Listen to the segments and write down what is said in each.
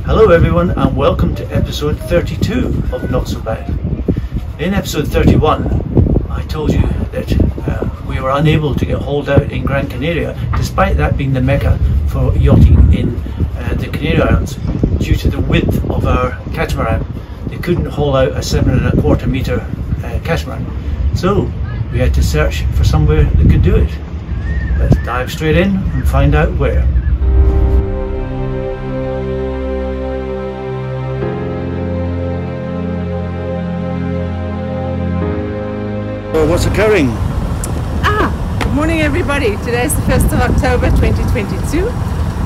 Hello everyone and welcome to episode 32 of Not So Bad. In episode 31 I told you that we were unable to get hauled out in Gran Canary, despite that being the mecca for yachting in the Canary Islands, due to the width of our catamaran. They couldn't haul out a 7¼ metre catamaran, so we had to search for somewhere that could do it. Let's dive straight in and find out where. So what's occurring? Good morning everybody. Today is the 1st of October 2022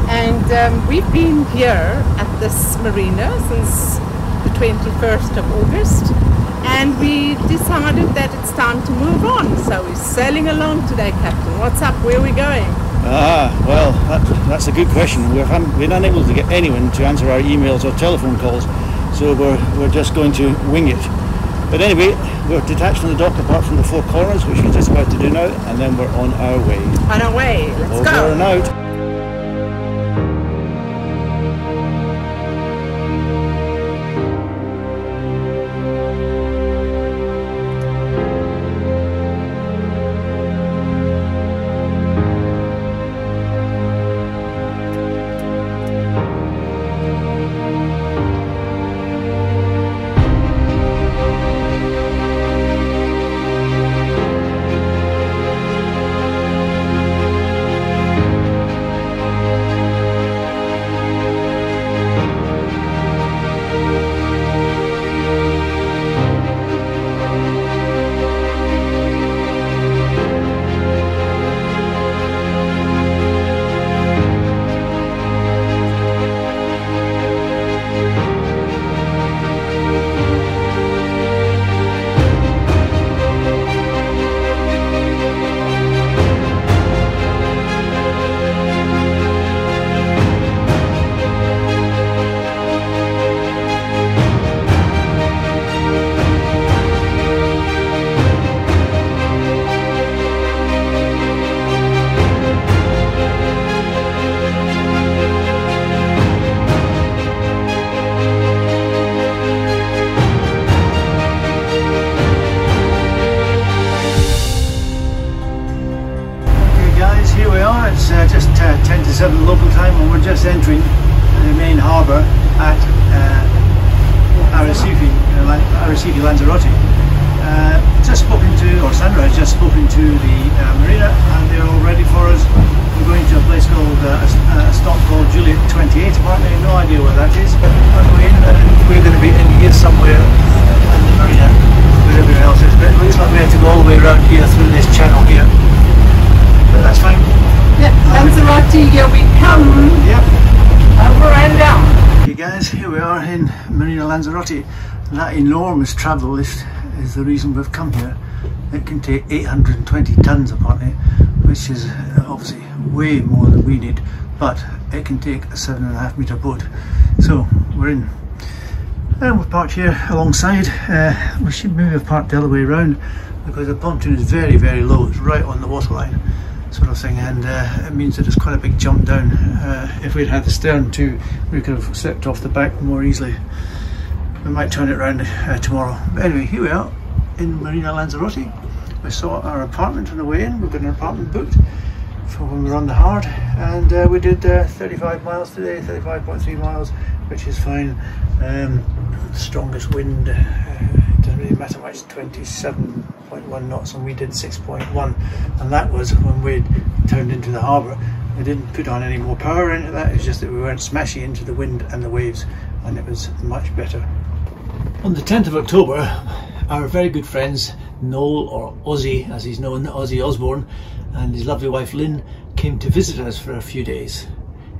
and we've been here at this marina since the 21st of August, and we decided that it's time to move on. So we're sailing along today, Captain. What's up? Where are we going? Well, that's a good question. We've been unable to get anyone to answer our emails or telephone calls, so we're just going to wing it. But anyway, we're detached from the dock apart from the four corners, which we're just about to do now, and then we're on our way. On our way, let's go! Over and out. It's just 10 to 7 local time, and we're just entering the main harbour at Arrecife, Lanzarote. Sandra has just spoken to the marina, and they're all ready for us. We're going to a place called a stop called Juliet 28. Apparently, no idea where that is, but we're going to be in here somewhere in the marina where everyone else is. But it looks like we have to go all the way around here through this channel here, but that's fine. Yep, Lanzarote, here we come. Yep. Over and down. Okay guys, here we are in Marina Lanzarote. That enormous travel lift is the reason we've come here. It can take 820 tons upon it, which is obviously way more than we need, but it can take a 7½ metre boat. So we're in. And we're parked here alongside. We should maybe have parked the other way around, because the pontoon is very, very low. It's right on the waterline, sort of thing, and it means that it's quite a big jump down. If we'd had the stern too, we could have slipped off the back more easily. We might turn it around tomorrow. But anyway, here we are in Marina Lanzarote. We saw our apartment on the way in. We've got an apartment booked for when we're on the hard, and we did 35 miles today, 35.3 miles, which is fine. Strongest wind, doesn't really matter much, 27.1 knots, and we did 6.1, and that was when we turned into the harbour. We didn't put on any more power into that. It's just that we weren't smashing into the wind and the waves, and it was much better. On the 10th of October, our very good friends Noel, or Ozzy as he's known, Ozzy Osbourne, and his lovely wife Lynn came to visit us for a few days.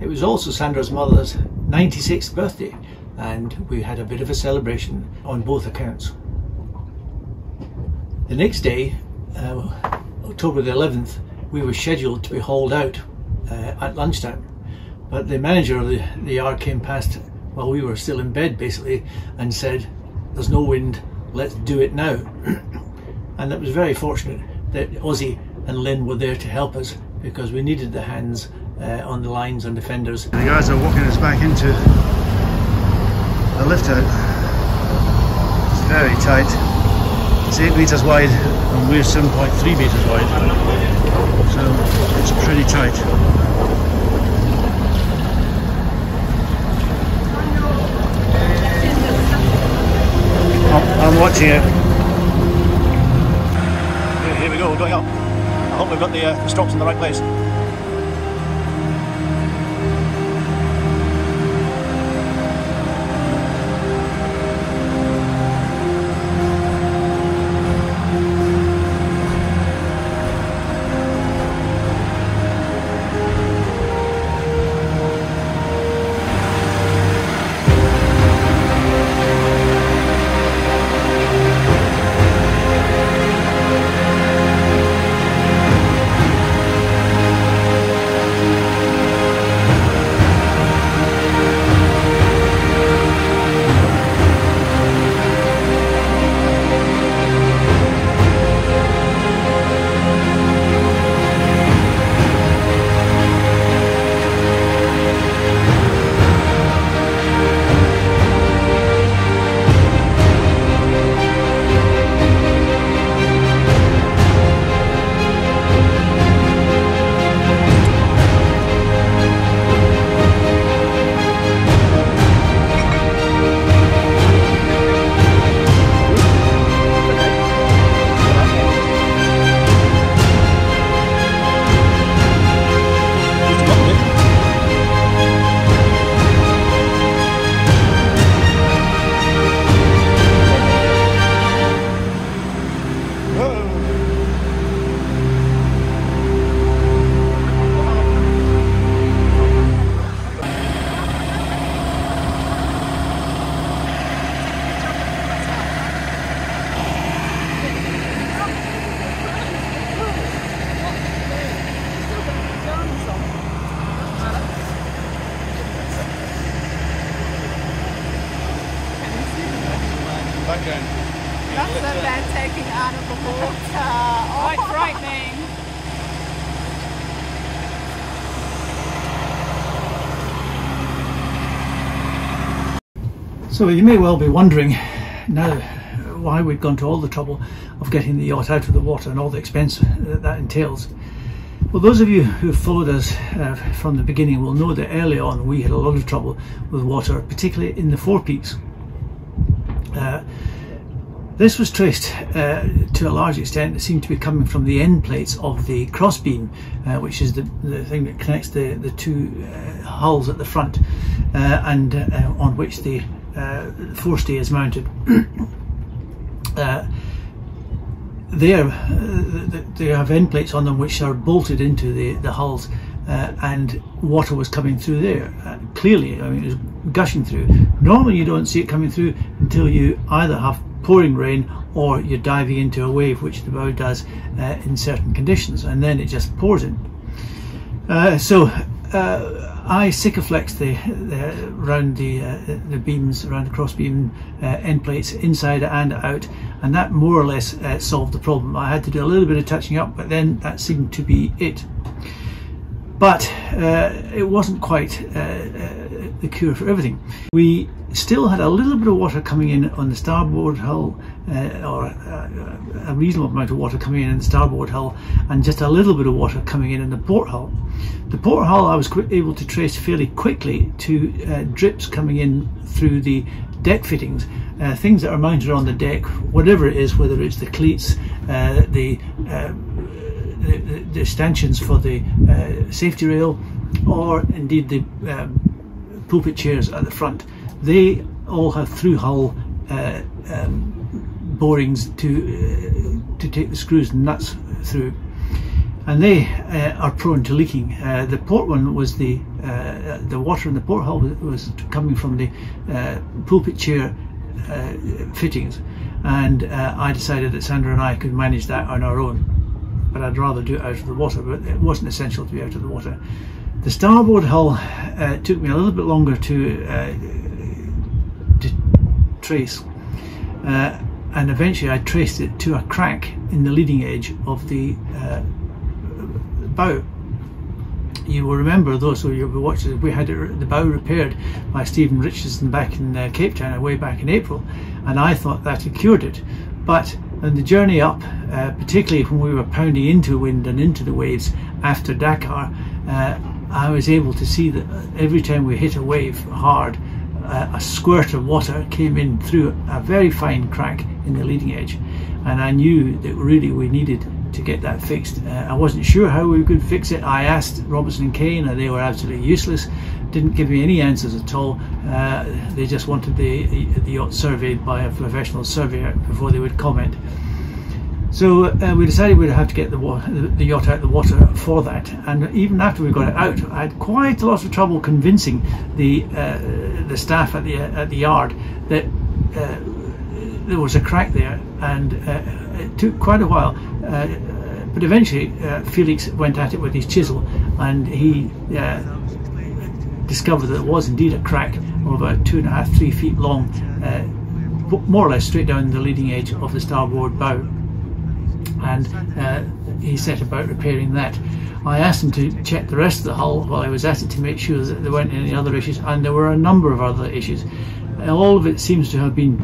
It was also Sandra's mother's 96th birthday, and we had a bit of a celebration on both accounts. The next day, October the 11th, we were scheduled to be hauled out at lunchtime, but the manager of the yard came past while we were still in bed basically and said, "There's no wind, let's do it now." And that was very fortunate that Ozzy and Lynn were there to help us, because we needed the hands on the lines and defenders. The guys are walking us back into the lift out. It's very tight. It's 8 metres wide and we're 7.3 metres wide, so it's pretty tight. I'm watching it. Here we go, we're going up. I hope we've got the stops in the right place. That's the van taking out of the water. Oh, quite frightening. So you may well be wondering now why we've gone to all the trouble of getting the yacht out of the water and all the expense that entails. Well, those of you who followed us from the beginning will know that early on we had a lot of trouble with water, particularly in the forepeaks. This was traced to a large extent. It seemed to be coming from the end plates of the crossbeam, which is the thing that connects the two hulls at the front and on which the forestay is mounted. They have end plates on them which are bolted into the hulls, and water was coming through there. Clearly, I mean, it was gushing through. Normally you don't see it coming through until you either have pouring rain or you're diving into a wave, which the bow does in certain conditions, and then it just pours in. I Sikaflexed around the beams, around the cross beam end plates, inside and out, and that more or less solved the problem. I had to do a little bit of touching up, but then that seemed to be it. But it wasn't quite the cure for everything. We still had a little bit of water coming in on the starboard hull, or a reasonable amount of water coming in the starboard hull, and just a little bit of water coming in the port hull. The port hull I was able to trace fairly quickly to drips coming in through the deck fittings, things that are mounted on the deck, whatever it is, whether it's the cleats, the stanchions for the safety rail, or indeed the pulpit chairs at the front. They all have through hull borings to take the screws and nuts through, and they are prone to leaking. The port one was the water in the port hull was coming from the pulpit chair fittings, and I decided that Sandra and I could manage that on our own, but I'd rather do it out of the water, but it wasn't essential to be out of the water. The starboard hull took me a little bit longer to trace, and eventually I traced it to a crack in the leading edge of the bow. You will remember, those of you who watched it, we had the bow repaired by Stephen Richardson back in Cape Town way back in April, and I thought that had cured it. But on the journey up, particularly when we were pounding into wind and into the waves after Dakar, I was able to see that every time we hit a wave hard, a squirt of water came in through a very fine crack in the leading edge, and I knew that really we needed to get that fixed. I wasn't sure how we could fix it. I asked Robertson and Kane, and they were absolutely useless, didn't give me any answers at all. They just wanted the yacht surveyed by a professional surveyor before they would comment. So we decided we'd have to get the yacht out of the water for that, and even after we got it out, I had quite a lot of trouble convincing the staff at the yard that there was a crack there, and it took quite a while, but eventually Felix went at it with his chisel, and he discovered that it was indeed a crack of about 2.5–3 feet long, more or less straight down the leading edge of the starboard bow, and he set about repairing that. I asked him to check the rest of the hull while I was at it to make sure that there weren't any other issues, and there were a number of other issues. All of it seems to have been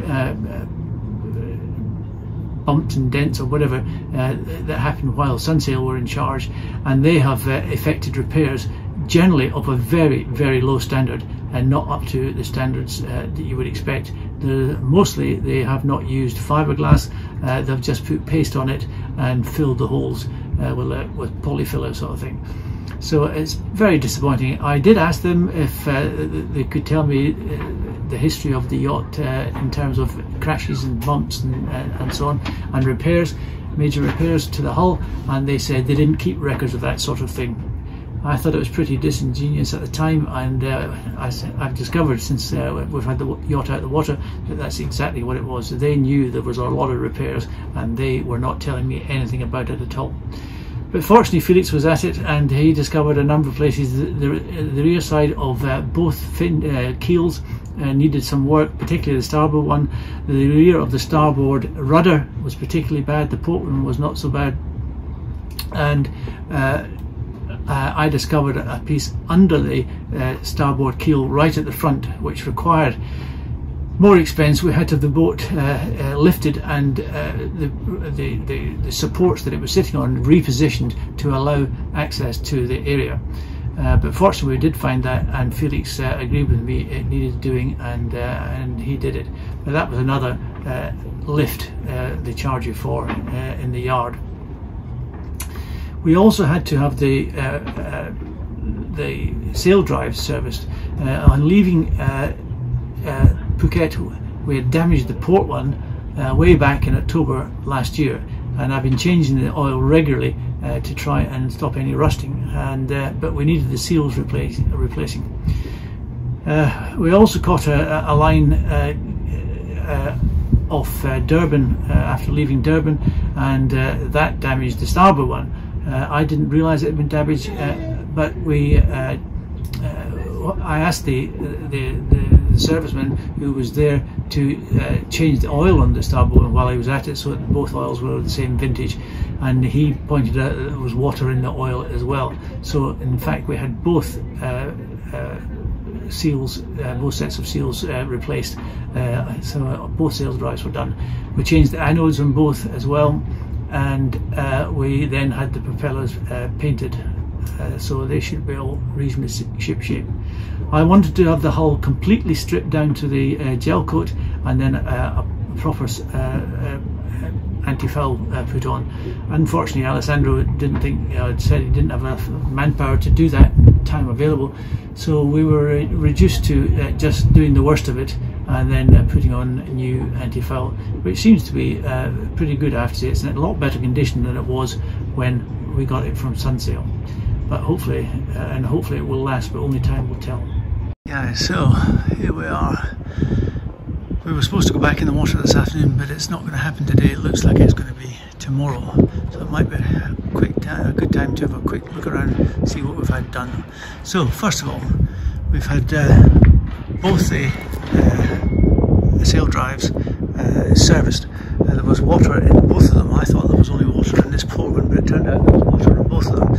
bumps and dents or whatever that happened while Sunsail were in charge, and they have effected repairs generally of a very, very low standard and not up to the standards that you would expect. Mostly they have not used fiberglass, they've just put paste on it and filled the holes with polyfiller sort of thing. So it's very disappointing. I did ask them if they could tell me the history of the yacht in terms of crashes and bumps and so on, and repairs, major repairs to the hull, and they said they didn't keep records of that sort of thing. I thought it was pretty disingenuous at the time, and I've discovered since we've had the yacht out of the water that that's exactly what it was. They knew there was a lot of repairs, and they were not telling me anything about it at all. But fortunately Felix was at it, and he discovered a number of places. The rear side of both keels needed some work, particularly the starboard one. The rear of the starboard rudder was particularly bad, the port one was not so bad, and I discovered a piece under the starboard keel right at the front which required more expense. We had to have the boat lifted and the supports that it was sitting on repositioned to allow access to the area. But fortunately we did find that, and Felix agreed with me it needed doing, and he did it. But that was another lift they charge you for in the yard. We also had to have the sail drives serviced. On leaving Phuket, we had damaged the port one way back in October last year, and I've been changing the oil regularly to try and stop any rusting, and but we needed the seals replacing. We also caught a line off Durban after leaving Durban, and that damaged the starboard one. I didn't realise it had been damaged, but I asked the serviceman who was there to change the oil on the starboard while he was at it, so that both oils were the same vintage, and he pointed out that there was water in the oil as well. So in fact we had both seals, both sets of seals replaced, so both sail drives were done. We changed the anodes on both as well, and we then had the propellers painted, so they should be all reasonably shipshape. I wanted to have the hull completely stripped down to the gel coat, and then a proper anti-foul put on. Unfortunately Alessandro didn't think, said he didn't have enough manpower to do that in time available, so we were reduced to just doing the worst of it, and then putting on new anti-foul, which seems to be pretty good. I have to say, it's in a lot better condition than it was when we got it from Sunsail. But hopefully, hopefully it will last, but only time will tell. Yeah, so here we are. We were supposed to go back in the water this afternoon, but it's not going to happen today. It looks like it's going to be tomorrow, so it might be a good time to have a quick look around and see what we've had done. So first of all, we've had both the sail drives serviced. There was water in both of them. I thought there was only water in this port one, but it turned out there was water in both of them.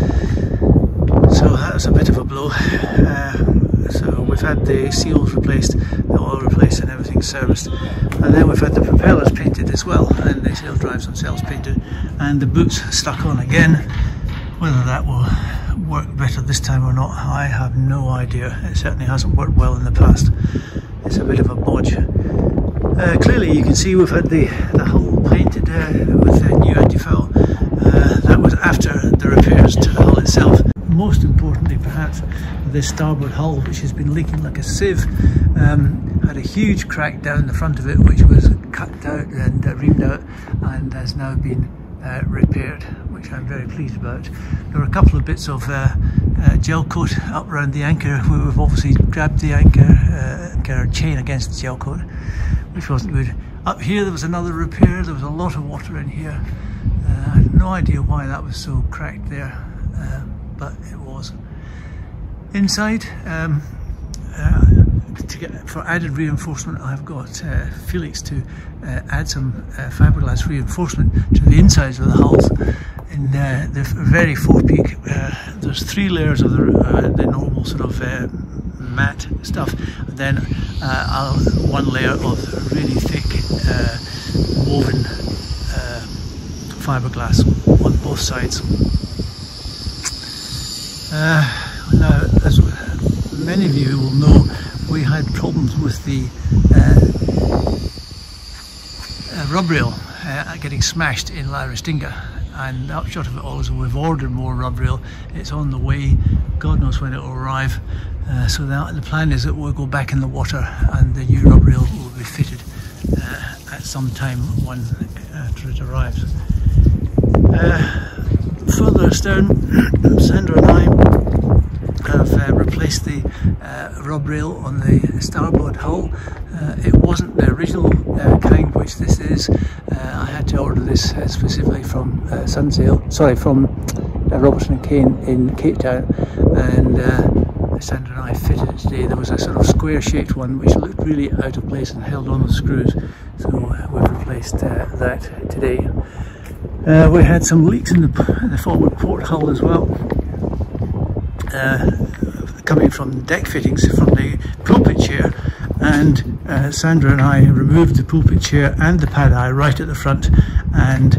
So was a bit of a blow. So we've had the seals replaced, the oil replaced and everything serviced, and then we've had the propellers painted as well, and the sail drives themselves painted, and the boots stuck on again. Whether that will work better this time or not, I have no idea. It certainly hasn't worked well in the past. It's a bit of a bodge. Clearly you can see we've had the hull painted with a new anti-foul. That was after the repairs to the hull itself. Most importantly perhaps, this starboard hull, which has been leaking like a sieve, had a huge crack down the front of it, which was cut out and reamed out and has now been repaired, which I'm very pleased about. There were a couple of bits of gel coat up around the anchor. We've obviously grabbed the anchor chain against the gel coat, which wasn't good. Up here there was another repair. There was a lot of water in here. I had no idea why that was so cracked there, but it was. Inside, for added reinforcement, I've got Felix to add some fiberglass reinforcement to the insides of the hulls. In the very forepeak, there's 3 layers of the normal sort of matte stuff, and then 1 layer of really thick woven fiberglass on both sides. Now, as many of you will know, we had problems with the rub rail getting smashed in La Restinga, and the upshot of it all is we've ordered more rub rail. It's on the way, God knows when it will arrive. So the plan is that we'll go back in the water and the new rub rail will be fitted at some time after it arrives. Further astern, Sandra and I have replaced the rub rail on the starboard hull. It wasn't the original kind, which this is. I had to order this specifically from from Robertson & Kane in Cape Town, and Sandra and I fitted it today. There was a sort of square-shaped one which looked really out of place and held on with screws, so we've replaced that today. We had some leaks in the forward port hull as well, coming from deck fittings from the pulpit chair, and Sandra and I removed the pulpit chair and the pad eye right at the front and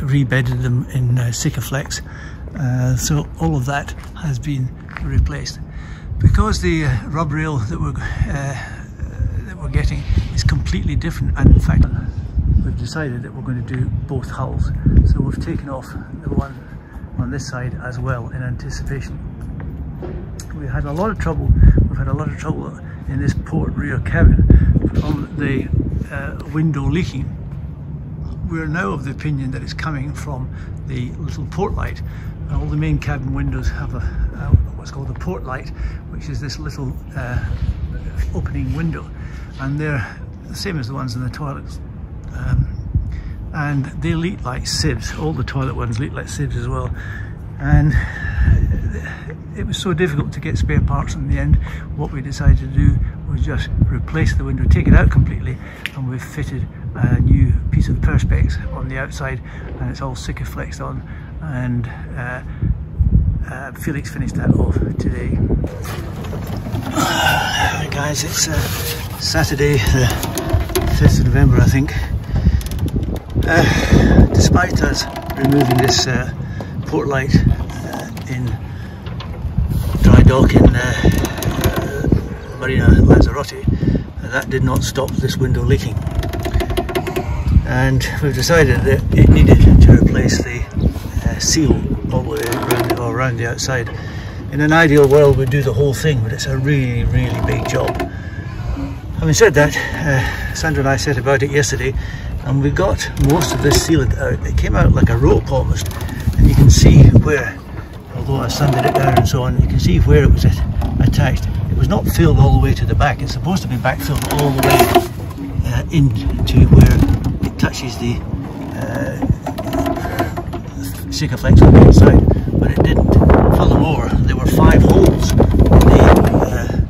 rebedded them in Sikaflex. So all of that has been replaced. Because the rub rail that we're getting is completely different, and in fact we've decided that we're going to do both hulls, so we've taken off the one on this side as well in anticipation. We've had a lot of trouble in this port rear cabin from the window leaking. We're now of the opinion that it's coming from the little port light. All the main cabin windows have what's called a port light, which is this little opening window, and they're the same as the ones in the toilets. And they leak like sieves. All the toilet ones leak like sieves as well, and it was so difficult to get spare parts in the end. What we decided to do was just replace the window, take it out completely, and we've fitted a new piece of perspex on the outside, and it's all Sikaflexed on, and Felix finished that off today. Guys, it's Saturday the 5th of November, I think. Despite us removing this port light in dry dock in Marina Lanzarote, that did not stop this window leaking, and we've decided that it needed to replace the seal all the way around the outside. In an ideal world we'd do the whole thing, but it's a really big job. Having said that, Sandra and I set about it yesterday, and we got most of this sealant out. It came out like a rope almost, and you can see where, although I sanded it down and so on, you can see where it was attached. It was not filled all the way to the back. It's supposed to be backfilled all the way into where it touches the Sikaflex on the inside, but it didn't. Furthermore, there were 5 holes in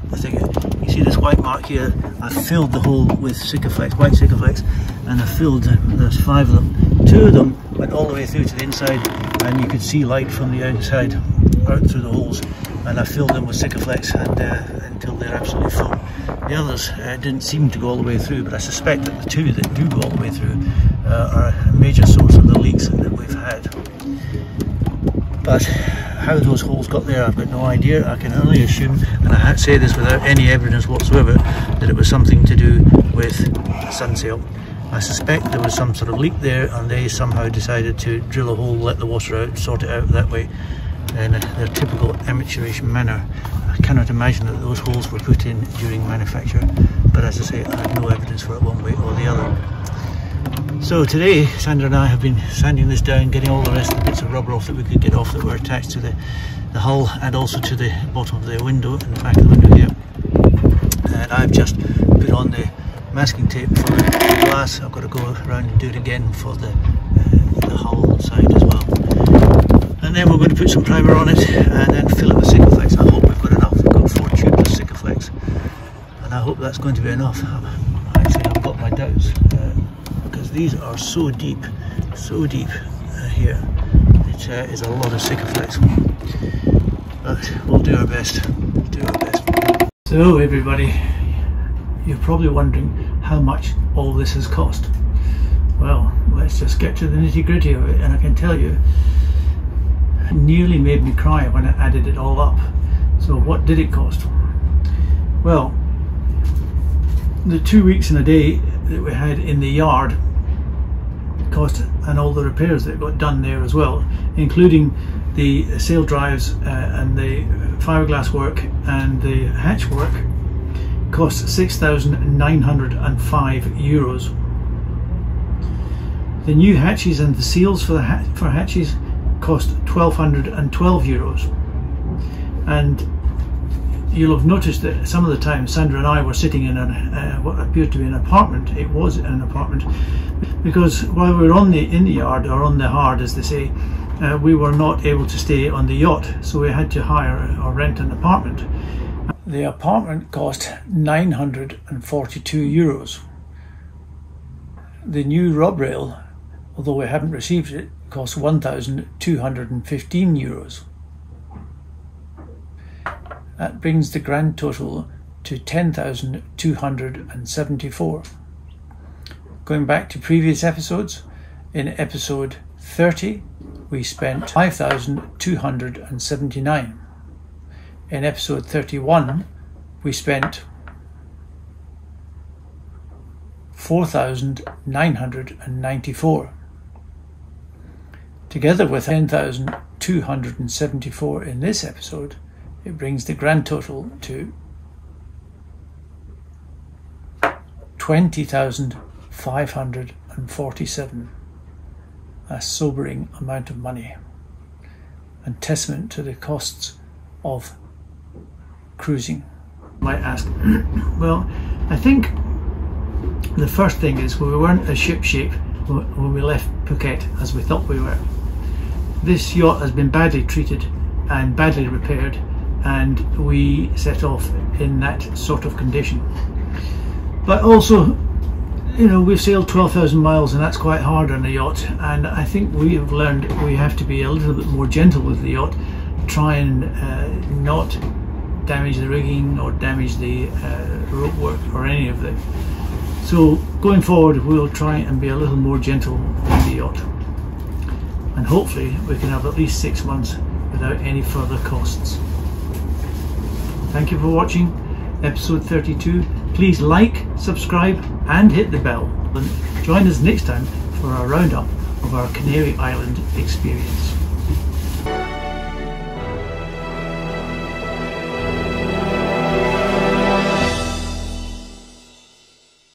the thing. You see this white mark here? I filled the hole with Sikaflex, white Sikaflex, and I filled, there's 5 of them. 2 of them went all the way through to the inside, and you could see light from the outside. out through the holes, and I filled them with Sikaflex and until they're absolutely full. The others didn't seem to go all the way through, but I suspect that the two that do go all the way through are a major source of the leaks that we've had. But how those holes got there, I've got no idea. I can only assume, and I say this without any evidence whatsoever, that it was something to do with the sunsail. I suspect there was some sort of leak there, and they somehow decided to drill a hole, let the water out, sort it out that way in their typical amateurish manner. I cannot imagine that those holes were put in during manufacture, but as I say, I have no evidence for it one way or the other. So today, Sandra and I have been sanding this down, getting all the rest of the bits of rubber off that we could get off that were attached to the hull, and also to the bottom of the window and the back of the window here. And I've just put on the masking tape for the glass. I've got to go around and do it again for the hull side as well. And then we're going to put some primer on it and then fill it with Sikaflex. I hope we've got enough. We've got 4 tubes of Sikaflex, and I hope that's going to be enough. Actually, I've got my doubts because these are so deep here. It is a lot of Sikaflex, but we'll do our best. So everybody, you're probably wondering how much all this has cost. Well, let's just get to the nitty-gritty of it, and I can tell you, it nearly made me cry when I added it all up. So what did it cost? Well, the 2 weeks and a day that we had in the yard cost, and all the repairs that got done there as well, including the sail drives and the fiberglass work and the hatch work, cost €6,905. The new hatches and the seals for hatches cost €1,212. And you'll have noticed that some of the time Sandra and I were sitting in what appeared to be an apartment. It was an apartment, because while we were in the yard, or on the hard as they say, we were not able to stay on the yacht, so we had to hire or rent an apartment. The apartment cost €942. The new rod rail, although we haven't received it, cost €1,215. That brings the grand total to $10,274. Going back to previous episodes, in episode 30 we spent $5,279. In episode 31 we spent $4,994. Together with $10,274 in this episode, it brings the grand total to $20,547. A sobering amount of money, and testament to the costs of cruising. You might ask, well, I think the first thing is we weren't as shipshape when we left Phuket as we thought we were. This yacht has been badly treated and badly repaired, and we set off in that sort of condition. But also, you know, we've sailed 12,000 miles, and that's quite hard on a yacht, and I think we have learned we have to be a little bit more gentle with the yacht, try and not damage the rigging or damage the rope work or any of it. So going forward, we'll try and be a little more gentle with the yacht, and hopefully we can have at least 6 months without any further costs. Thank you for watching episode 32. Please like, subscribe and hit the bell, and join us next time for our roundup of our Canary Island experience.